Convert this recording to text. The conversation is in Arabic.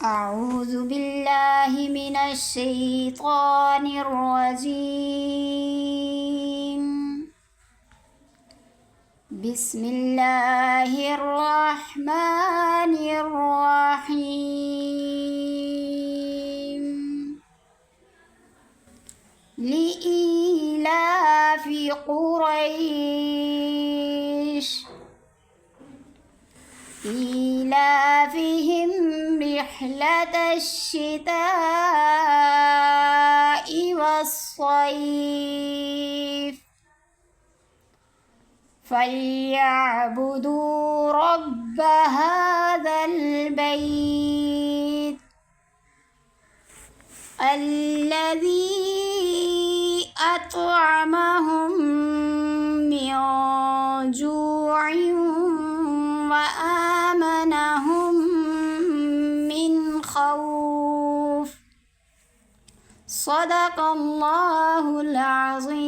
أعوذ بالله من الشيطان الرجيم. بسم الله الرحمن الرحيم. لإيلاف قريش إيلافهم رحلة الشتاء والصيف فليعبدوا رب هذا البيت الذي أطعمهم من جوع وآمنهم من خوف. صدق الله العظيم.